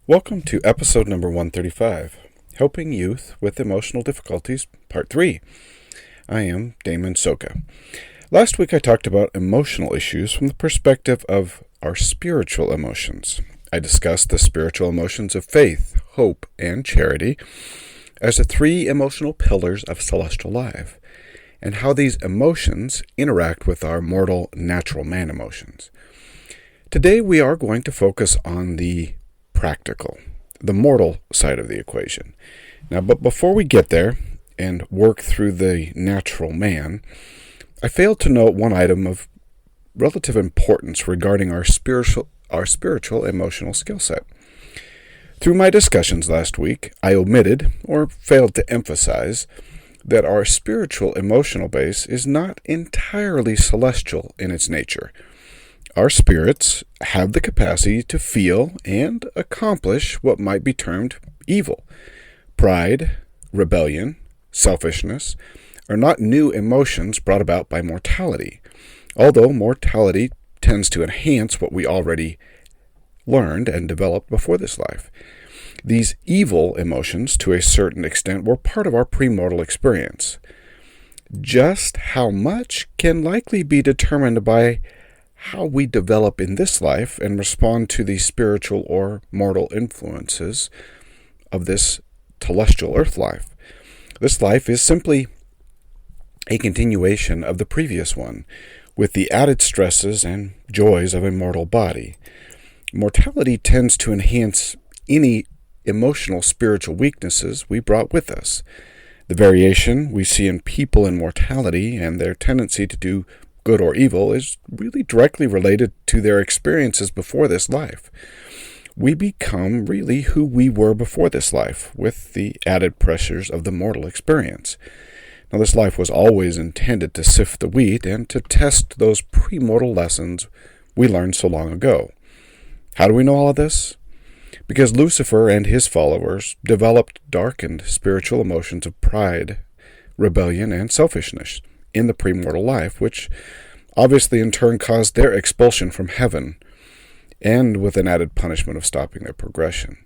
Welcome to episode number 135, Helping Youth with Emotional Difficulties, Part 3. I am Damon Soka. Last week I talked about emotional issues from the perspective of our spiritual emotions. I discussed the spiritual emotions of faith, hope, and charity as the three emotional pillars of celestial life, and how these emotions interact with our mortal natural man emotions. Today we are going to focus on the practical, the mortal side of the equation. Now, but before we get there and work through the natural man, I failed to note one item of relative importance regarding our spiritual emotional skill set. Through my discussions last week, I omitted or failed to emphasize that our spiritual emotional base is not entirely celestial in its nature. Our spirits have the capacity to feel and accomplish what might be termed evil. Pride, rebellion, selfishness are not new emotions brought about by mortality, although mortality tends to enhance what we already learned and developed before this life. These evil emotions, to a certain extent, were part of our premortal experience. Just how much can likely be determined by how we develop in this life and respond to the spiritual or mortal influences of this telestial earth life. This life is simply a continuation of the previous one, with the added stresses and joys of a mortal body. Mortality tends to enhance any emotional spiritual weaknesses we brought with us. The variation we see in people in mortality and their tendency to do good or evil is really directly related to their experiences before this life. We become really who we were before this life, with the added pressures of the mortal experience. Now, this life was always intended to sift the wheat and to test those premortal lessons we learned so long ago. How do we know all of this? Because Lucifer and his followers developed darkened spiritual emotions of pride, rebellion, and selfishness in the premortal life, which obviously in turn caused their expulsion from heaven, and with an added punishment of stopping their progression.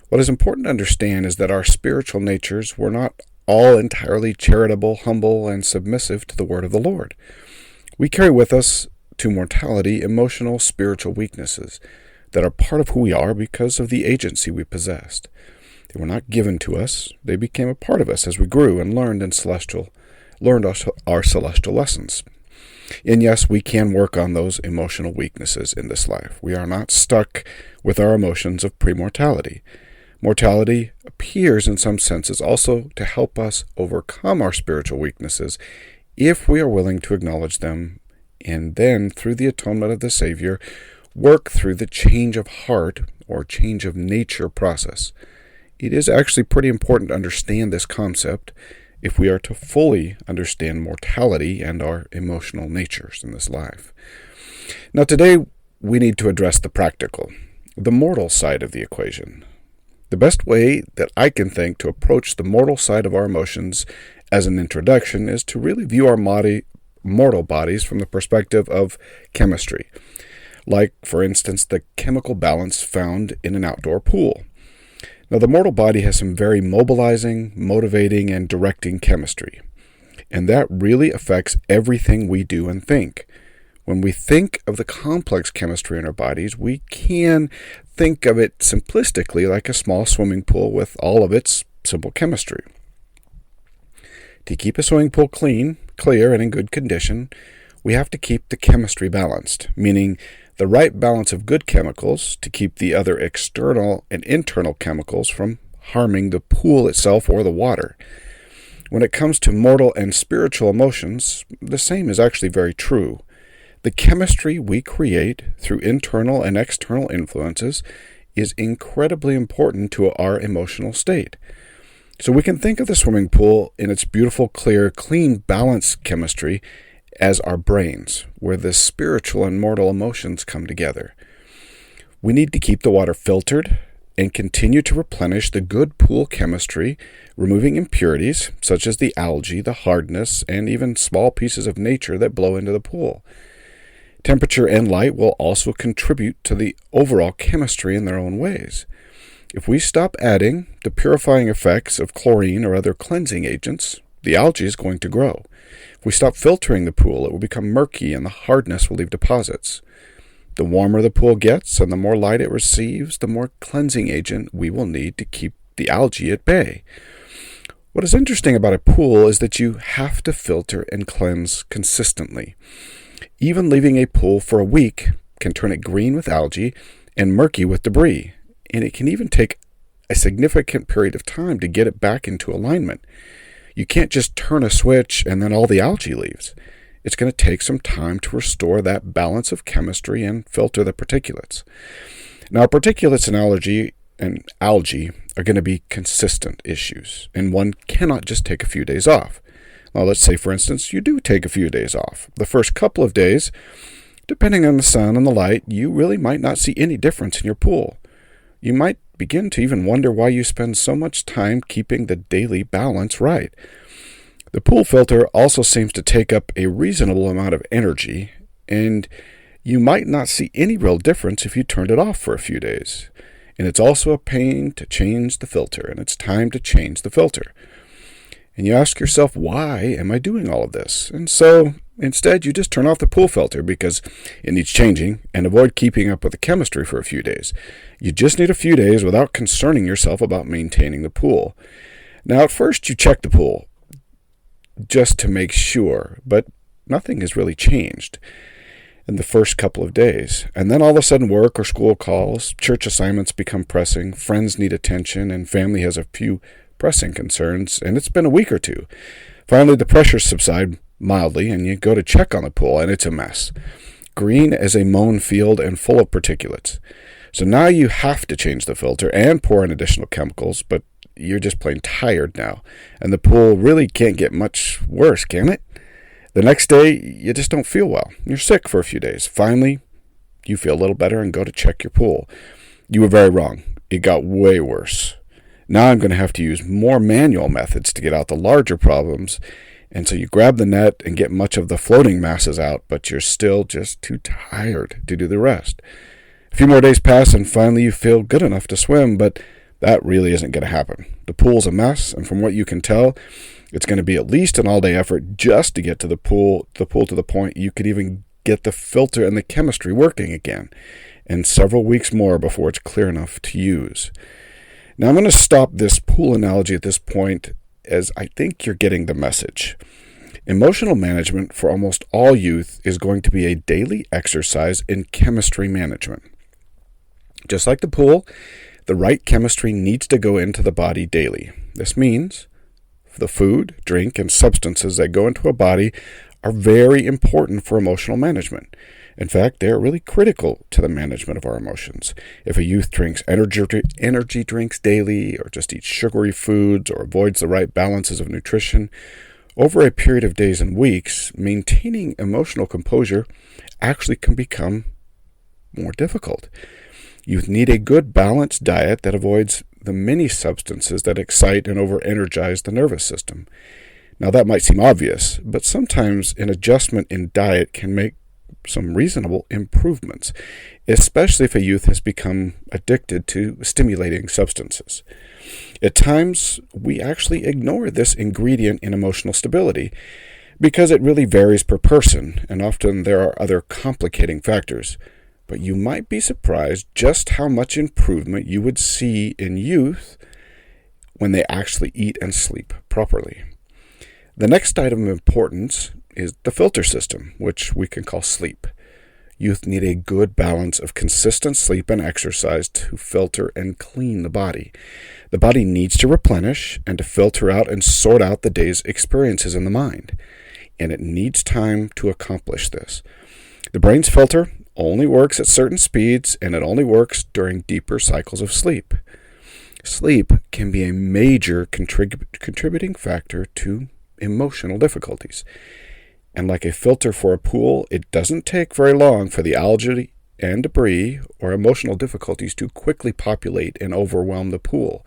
What is important to understand is that our spiritual natures were not all entirely charitable, humble, and submissive to the word of the Lord. We carry with us to mortality emotional, spiritual weaknesses that are part of who we are because of the agency we possessed. They were not given to us. They became a part of us as we grew and learned our celestial lessons. And yes, we can work on those emotional weaknesses in this life. We are not stuck with our emotions of premortality. Mortality appears in some senses also to help us overcome our spiritual weaknesses if we are willing to acknowledge them, and then through the atonement of the Savior, work through the change of heart or change of nature process. It is actually pretty important to understand this concept if we are to fully understand mortality and our emotional natures in this life. Now today we need to address the practical, the mortal side of the equation. The best way that I can think to approach the mortal side of our emotions as an introduction is to really view our mortal bodies from the perspective of chemistry, like, for instance, the chemical balance found in an outdoor pool. Now, the mortal body has some very mobilizing, motivating, and directing chemistry, and that really affects everything we do and think. When we think of the complex chemistry in our bodies, we can think of it simplistically like a small swimming pool with all of its simple chemistry. To keep a swimming pool clean, clear, and in good condition, we have to keep the chemistry balanced, meaning the right balance of good chemicals to keep the other external and internal chemicals from harming the pool itself or the water. When it comes to mortal and spiritual emotions, the same is actually very true. The chemistry we create through internal and external influences is incredibly important to our emotional state. So we can think of the swimming pool in its beautiful, clear, clean, balanced chemistry as our brains, where the spiritual and mortal emotions come together. We need to keep the water filtered and continue to replenish the good pool chemistry, removing impurities such as the algae, the hardness, and even small pieces of nature that blow into the pool. Temperature and light will also contribute to the overall chemistry in their own ways. If we stop adding the purifying effects of chlorine or other cleansing agents, the algae is going to grow. If we stop filtering the pool, it will become murky and the hardness will leave deposits. The warmer the pool gets and the more light it receives, the more cleansing agent we will need to keep the algae at bay. What is interesting about a pool is that you have to filter and cleanse consistently. Even leaving a pool for a week can turn it green with algae and murky with debris, and it can even take a significant period of time to get it back into alignment. You can't just turn a switch and then all the algae leaves. It's going to take some time to restore that balance of chemistry and filter the particulates. Now, particulates and algae are going to be consistent issues, and one cannot just take a few days off. Now, let's say, for instance, you do take a few days off. The first couple of days, depending on the sun and the light, you really might not see any difference in your pool. You might begin to even wonder why you spend so much time keeping the daily balance right. The pool filter also seems to take up a reasonable amount of energy, and you might not see any real difference if you turned it off for a few days. And it's also a pain to change the filter, and it's time to change the filter. And you ask yourself, why am I doing all of this? And so instead, you just turn off the pool filter because it needs changing, and avoid keeping up with the chemistry for a few days. You just need a few days without concerning yourself about maintaining the pool. Now, at first, you check the pool just to make sure, but nothing has really changed in the first couple of days. And then all of a sudden work or school calls, church assignments become pressing, friends need attention, and family has a few pressing concerns, and it's been a week or two. Finally, the pressures subside mildly, and you go to check on the pool, and it's a mess. Green as a mown field and full of particulates. So now you have to change the filter and pour in additional chemicals, but you're just plain tired now, and the pool really can't get much worse, can it? The next day, you just don't feel well. You're sick for a few days. Finally, you feel a little better and go to check your pool. You were very wrong. It got way worse. Now I'm going to have to use more manual methods to get out the larger problems, and so you grab the net and get much of the floating masses out, but you're still just too tired to do the rest. A few more days pass, and finally you feel good enough to swim, but that really isn't going to happen. The pool's a mess, and from what you can tell, it's going to be at least an all-day effort just to get to the pool to the point you could even get the filter and the chemistry working again, and several weeks more before it's clear enough to use. Now, I'm going to stop this pool analogy at this point, as I think you're getting the message. Emotional management for almost all youth is going to be a daily exercise in chemistry management. Just like the pool, the right chemistry needs to go into the body daily. This means the food, drink, and substances that go into a body are very important for emotional management. In fact, they are really critical to the management of our emotions. If a youth drinks energy drinks daily, or just eats sugary foods, or avoids the right balances of nutrition, over a period of days and weeks, maintaining emotional composure actually can become more difficult. Youth need a good balanced diet that avoids the many substances that excite and over-energize the nervous system. Now, that might seem obvious, but sometimes an adjustment in diet can make some reasonable improvements, especially if a youth has become addicted to stimulating substances. At times, we actually ignore this ingredient in emotional stability because it really varies per person, and often there are other complicating factors. But you might be surprised just how much improvement you would see in youth when they actually eat and sleep properly. The next item of importance is the filter system, which we can call sleep. Youth need a good balance of consistent sleep and exercise to filter and clean the body. The body needs to replenish and to filter out and sort out the day's experiences in the mind, and it needs time to accomplish this. The brain's filter only works at certain speeds, and it only works during deeper cycles of sleep. Sleep can be a major contributing factor to emotional difficulties. And like a filter for a pool, it doesn't take very long for the algae and debris or emotional difficulties to quickly populate and overwhelm the pool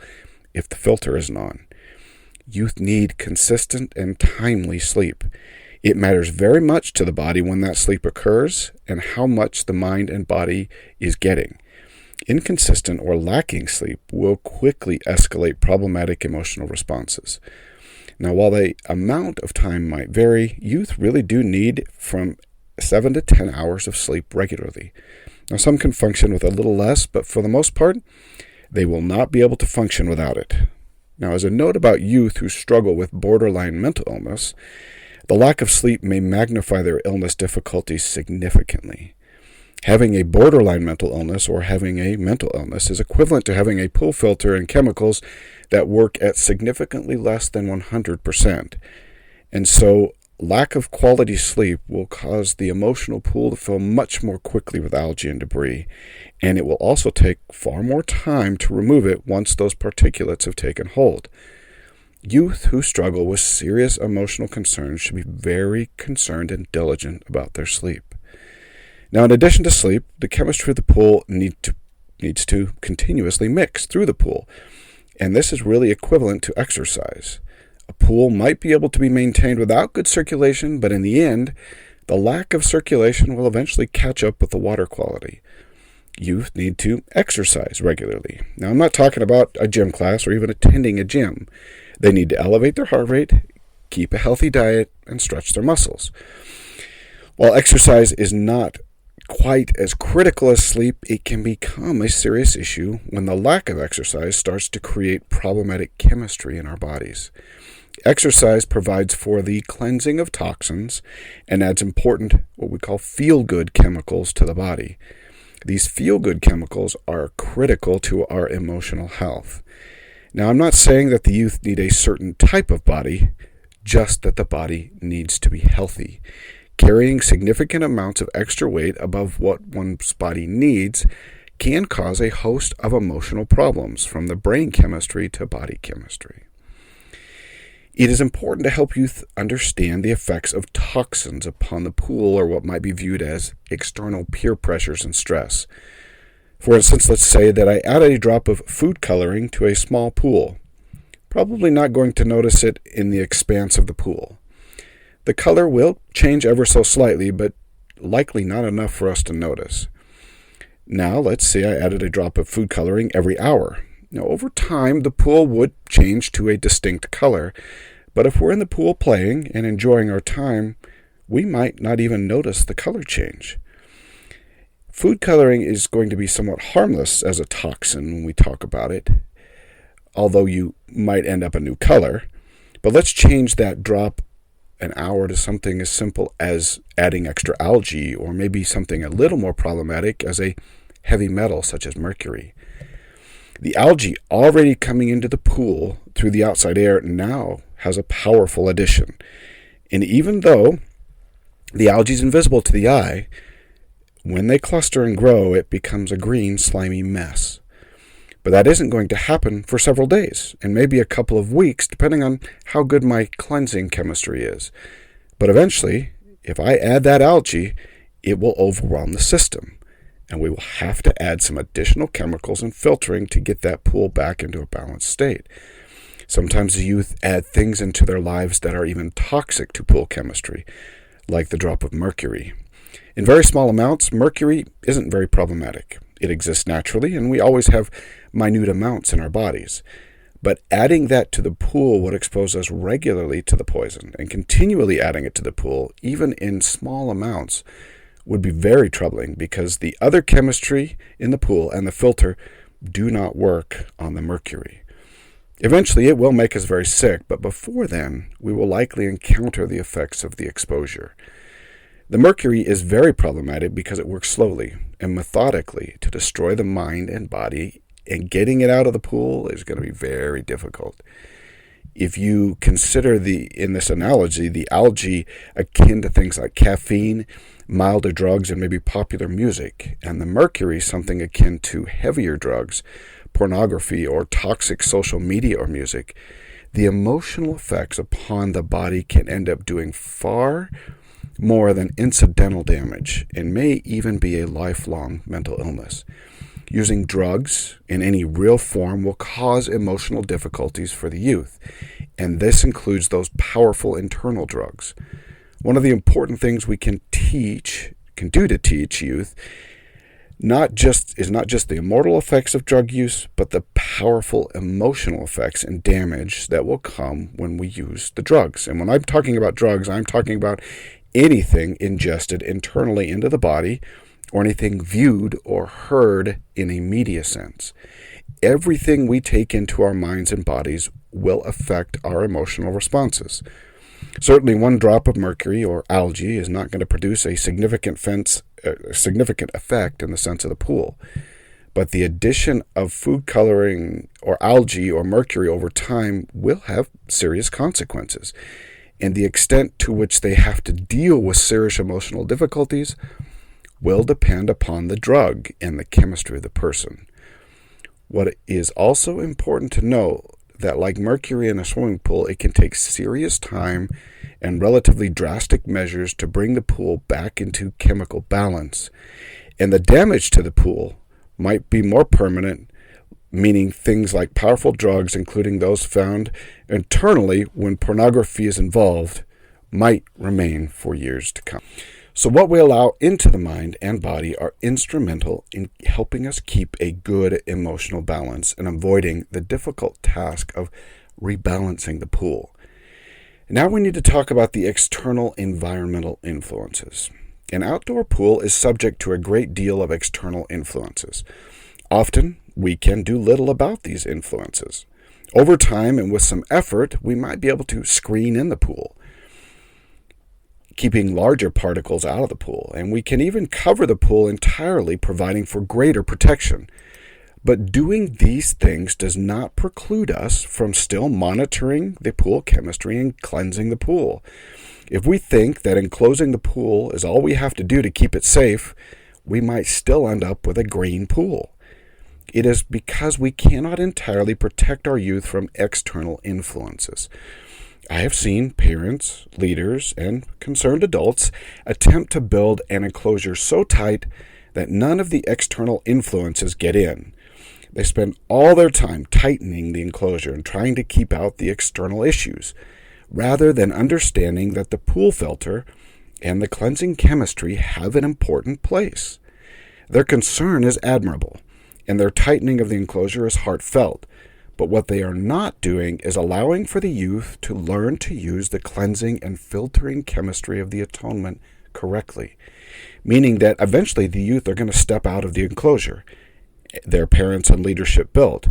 if the filter isn't on. Youth need consistent and timely sleep. It matters very much to the body when that sleep occurs and how much the mind and body is getting. Inconsistent or lacking sleep will quickly escalate problematic emotional responses. Now, while the amount of time might vary, youth really do need from 7 to 10 hours of sleep regularly. Now, some can function with a little less, but for the most part, they will not be able to function without it. Now, as a note about youth who struggle with borderline mental illness, the lack of sleep may magnify their illness difficulties significantly. Having a borderline mental illness or having a mental illness is equivalent to having a pool filter and chemicals that work at significantly less than 100%. And so lack of quality sleep will cause the emotional pool to fill much more quickly with algae and debris, and it will also take far more time to remove it once those particulates have taken hold. Youth who struggle with serious emotional concerns should be very concerned and diligent about their sleep. Now, in addition to sleep, the chemistry of the pool needs to continuously mix through the pool, and this is really equivalent to exercise. A pool might be able to be maintained without good circulation, but in the end, the lack of circulation will eventually catch up with the water quality. Youth need to exercise regularly. Now, I'm not talking about a gym class or even attending a gym. They need to elevate their heart rate, keep a healthy diet, and stretch their muscles. While exercise is not quite as critical as sleep, it can become a serious issue when the lack of exercise starts to create problematic chemistry in our bodies. Exercise provides for the cleansing of toxins and adds important, what we call feel-good chemicals to the body. These feel-good chemicals are critical to our emotional health. Now, I'm not saying that the youth need a certain type of body, just that the body needs to be healthy. Carrying significant amounts of extra weight above what one's body needs can cause a host of emotional problems, from the brain chemistry to body chemistry. It is important to help youth understand the effects of toxins upon the pool, or what might be viewed as external peer pressures and stress. For instance, let's say that I add a drop of food coloring to a small pool. Probably not going to notice it in the expanse of the pool. The color will change ever so slightly, but likely not enough for us to notice. Now, let's say I added a drop of food coloring every hour. Now, over time, the pool would change to a distinct color, but if we're in the pool playing and enjoying our time, we might not even notice the color change. Food coloring is going to be somewhat harmless as a toxin when we talk about it, although you might end up a new color. But let's change that drop an hour to something as simple as adding extra algae, or maybe something a little more problematic as a heavy metal such as mercury. The algae already coming into the pool through the outside air now has a powerful addition. And even though the algae is invisible to the eye, when they cluster and grow, it becomes a green, slimy mess. But that isn't going to happen for several days, and maybe a couple of weeks, depending on how good my cleansing chemistry is. But eventually, if I add that algae, it will overwhelm the system, and we will have to add some additional chemicals and filtering to get that pool back into a balanced state. Sometimes the youth add things into their lives that are even toxic to pool chemistry, like the drop of mercury. In very small amounts, mercury isn't very problematic. It exists naturally, and we always have minute amounts in our bodies. But adding that to the pool would expose us regularly to the poison, and continually adding it to the pool, even in small amounts, would be very troubling, because the other chemistry in the pool and the filter do not work on the mercury. Eventually, it will make us very sick, but before then, we will likely encounter the effects of the exposure. The mercury is very problematic because it works slowly and methodically to destroy the mind and body, and getting it out of the pool is going to be very difficult. If you consider in this analogy, the algae akin to things like caffeine, milder drugs, and maybe popular music, and the mercury something akin to heavier drugs, pornography, or toxic social media or music, the emotional effects upon the body can end up doing far more than incidental damage, and may even be a lifelong mental illness. Using drugs in any real form will cause emotional difficulties for the youth, and this includes those powerful internal drugs. One of the important things we can do to teach youth not just the immortal effects of drug use, but the powerful emotional effects and damage that will come when we use the drugs. And when I'm talking about drugs, I'm talking about anything ingested internally into the body or anything viewed or heard in a media sense. Everything we take into our minds and bodies will affect our emotional responses. Certainly, one drop of mercury or algae is not going to produce a significant effect in the sense of the pool. But the addition of food coloring or algae or mercury over time will have serious consequences. And the extent to which they have to deal with serious emotional difficulties will depend upon the drug and the chemistry of the person. What is also important to know that like mercury in a swimming pool, it can take serious time and relatively drastic measures to bring the pool back into chemical balance. And the damage to the pool might be more permanent, meaning things like powerful drugs, including those found internally when pornography is involved, might remain for years to come. So what we allow into the mind and body are instrumental in helping us keep a good emotional balance and avoiding the difficult task of rebalancing the pool. Now we need to talk about the external environmental influences. An outdoor pool is subject to a great deal of external influences. Often, we can do little about these influences. Over time and with some effort, we might be able to screen in the pool, keeping larger particles out of the pool, and we can even cover the pool entirely, providing for greater protection. But doing these things does not preclude us from still monitoring the pool chemistry and cleansing the pool. If we think that enclosing the pool is all we have to do to keep it safe, we might still end up with a green pool. It is because we cannot entirely protect our youth from external influences. I have seen parents, leaders, and concerned adults attempt to build an enclosure so tight that none of the external influences get in. They spend all their time tightening the enclosure and trying to keep out the external issues, rather than understanding that the pool filter and the cleansing chemistry have an important place. Their concern is admirable, and their tightening of the enclosure is heartfelt. But what they are not doing is allowing for the youth to learn to use the cleansing and filtering chemistry of the atonement correctly, meaning that eventually the youth are going to step out of the enclosure their parents and leadership built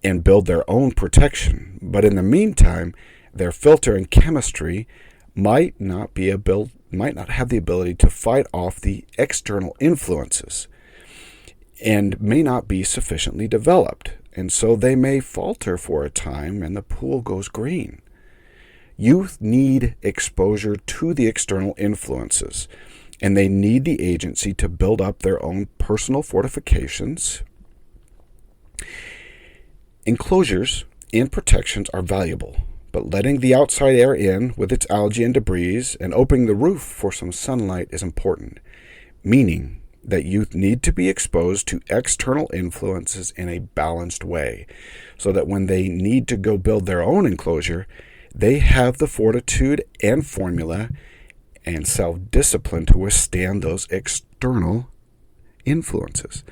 and build their own protection. But in the meantime, their filter and chemistry might not have the ability to fight off the external influences and may not be sufficiently developed. And so they may falter for a time and the pool goes green. Youth need exposure to the external influences, and they need the agency to build up their own personal fortifications. Enclosures and protections are valuable, but letting the outside air in with its algae and debris and opening the roof for some sunlight is important, meaning that youth need to be exposed to external influences in a balanced way, so that when they need to go build their own enclosure, they have the fortitude and formula and self-discipline to withstand those external influences.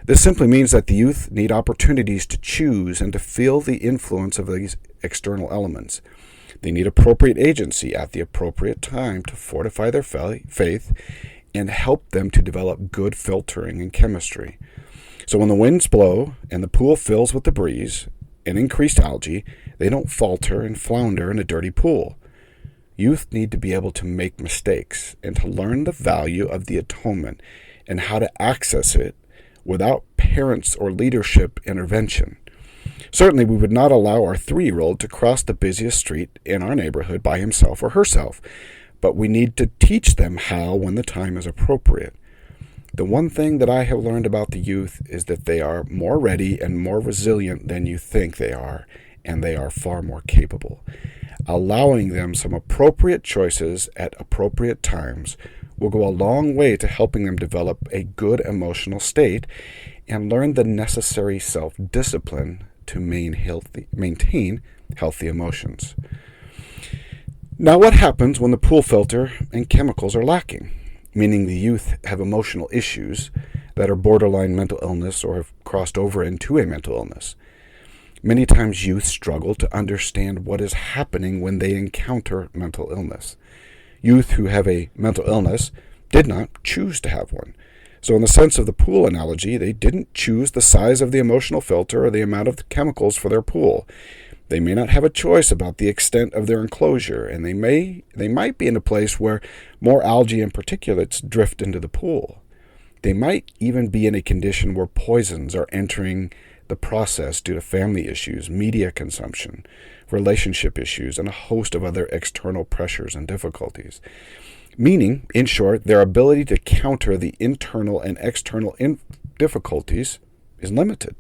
This simply means that the youth need opportunities to choose and to feel the influence of these external elements. They need appropriate agency at the appropriate time to fortify their faith and help them to develop good filtering and chemistry. So when the winds blow and the pool fills with the breeze and increased algae, they don't falter and flounder in a dirty pool. Youth need to be able to make mistakes and to learn the value of the atonement and how to access it without parents or leadership intervention. Certainly, we would not allow our 3-year-old to cross the busiest street in our neighborhood by himself or herself, but we need to teach them how when the time is appropriate. The one thing that I have learned about the youth is that they are more ready and more resilient than you think they are, and they are far more capable. Allowing them some appropriate choices at appropriate times will go a long way to helping them develop a good emotional state and learn the necessary self-discipline to maintain healthy emotions. Now, what happens when the pool filter and chemicals are lacking, meaning the youth have emotional issues that are borderline mental illness or have crossed over into a mental illness. Many times youth struggle to understand what is happening when they encounter mental illness. Youth who have a mental illness did not choose to have one. So in the sense of the pool analogy, they didn't choose the size of the emotional filter or the amount of chemicals for their pool. They may not have a choice about the extent of their enclosure, and they might be in a place where more algae and particulates drift into the pool. They might even be in a condition where poisons are entering the process due to family issues, media consumption, relationship issues, and a host of other external pressures and difficulties. Meaning, in short, their ability to counter the internal and external difficulties is limited.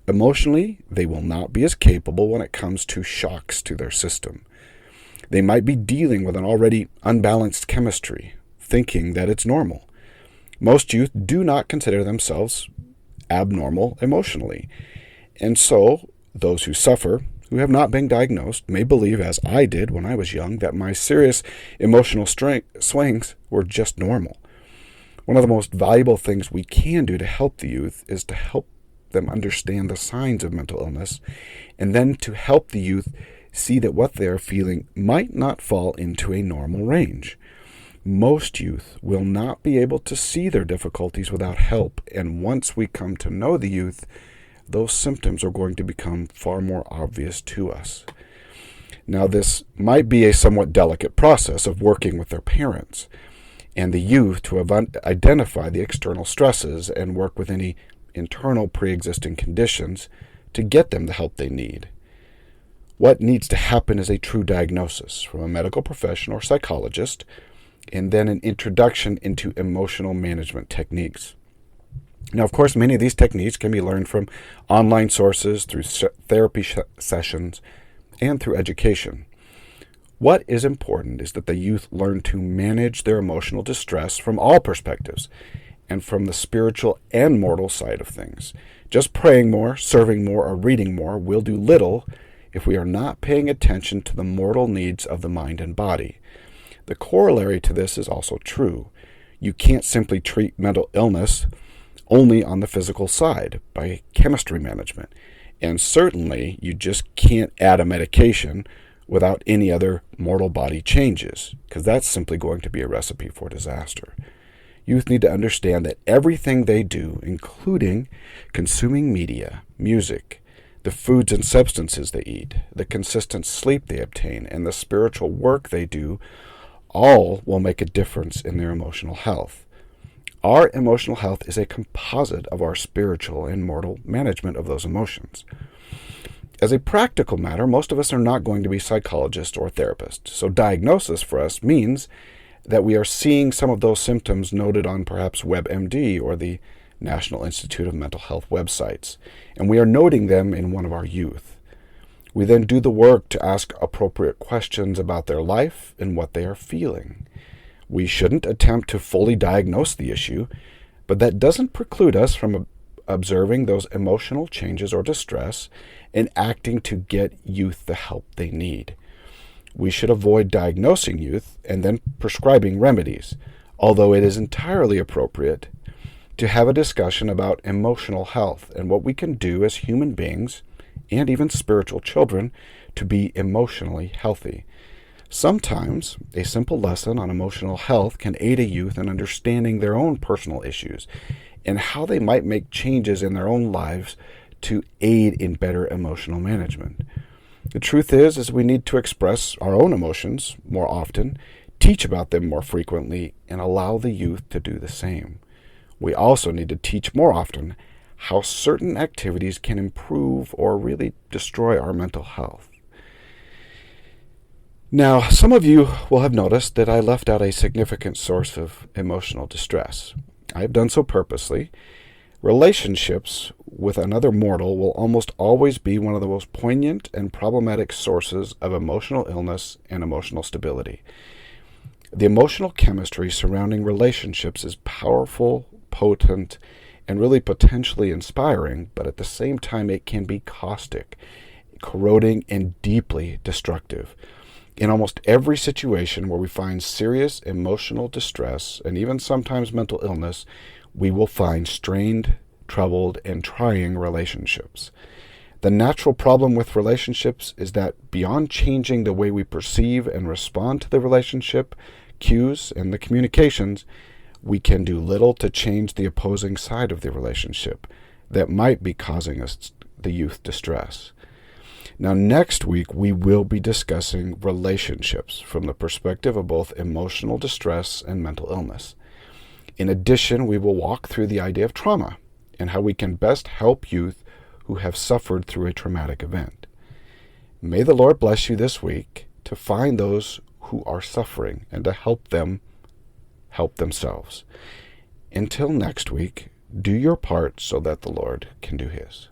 Emotionally, they will not be as capable when it comes to shocks to their system. They might be dealing with an already unbalanced chemistry, thinking that it's normal. Most youth do not consider themselves abnormal emotionally. And so, those who suffer, who have not been diagnosed, may believe, as I did when I was young, that my serious emotional swings were just normal. One of the most valuable things we can do to help the youth is to help them understand the signs of mental illness, and then to help the youth see that what they are feeling might not fall into a normal range. Most youth will not be able to see their difficulties without help, and once we come to know the youth, those symptoms are going to become far more obvious to us. Now, this might be a somewhat delicate process of working with their parents and the youth to identify the external stresses and work with any internal pre-existing conditions to get them the help they need. What needs to happen is a true diagnosis from a medical professional or psychologist, and then an introduction into emotional management techniques. Now, of course, many of these techniques can be learned from online sources, through therapy sessions, and through education. What is important is that the youth learn to manage their emotional distress from all perspectives, and from the spiritual and mortal side of things. Just praying more, serving more, or reading more will do little if we are not paying attention to the mortal needs of the mind and body. The corollary to this is also true. You can't simply treat mental illness only on the physical side by chemistry management. And certainly you just can't add a medication without any other mortal body changes, because that's simply going to be a recipe for disaster. Youth need to understand that everything they do, including consuming media, music, the foods and substances they eat, the consistent sleep they obtain, and the spiritual work they do, all will make a difference in their emotional health. Our emotional health is a composite of our spiritual and mortal management of those emotions. As a practical matter, most of us are not going to be psychologists or therapists, so diagnosis for us means that we are seeing some of those symptoms noted on perhaps WebMD or the National Institute of Mental Health websites, and we are noting them in one of our youth. We then do the work to ask appropriate questions about their life and what they are feeling. We shouldn't attempt to fully diagnose the issue, but that doesn't preclude us from observing those emotional changes or distress and acting to get youth the help they need. We should avoid diagnosing youth and then prescribing remedies, although it is entirely appropriate to have a discussion about emotional health and what we can do as human beings and even spiritual children to be emotionally healthy. Sometimes a simple lesson on emotional health can aid a youth in understanding their own personal issues and how they might make changes in their own lives to aid in better emotional management. The truth is we need to express our own emotions more often, teach about them more frequently, and allow the youth to do the same. We also need to teach more often how certain activities can improve or really destroy our mental health. Now, some of you will have noticed that I left out a significant source of emotional distress. I have done so purposely. Relationships with another mortal will almost always be one of the most poignant and problematic sources of emotional illness and emotional stability. The emotional chemistry surrounding relationships is powerful, potent, and really potentially inspiring, but at the same time it can be caustic, corroding, and deeply destructive. In almost every situation where we find serious emotional distress and even sometimes mental illness, we will find strained, troubled, and trying relationships. The natural problem with relationships is that beyond changing the way we perceive and respond to the relationship, cues, and the communications, we can do little to change the opposing side of the relationship that might be causing us the youth distress. Now, next week, we will be discussing relationships from the perspective of both emotional distress and mental illness. In addition, we will walk through the idea of trauma and how we can best help youth who have suffered through a traumatic event. May the Lord bless you this week to find those who are suffering and to help them help themselves. Until next week, do your part so that the Lord can do his.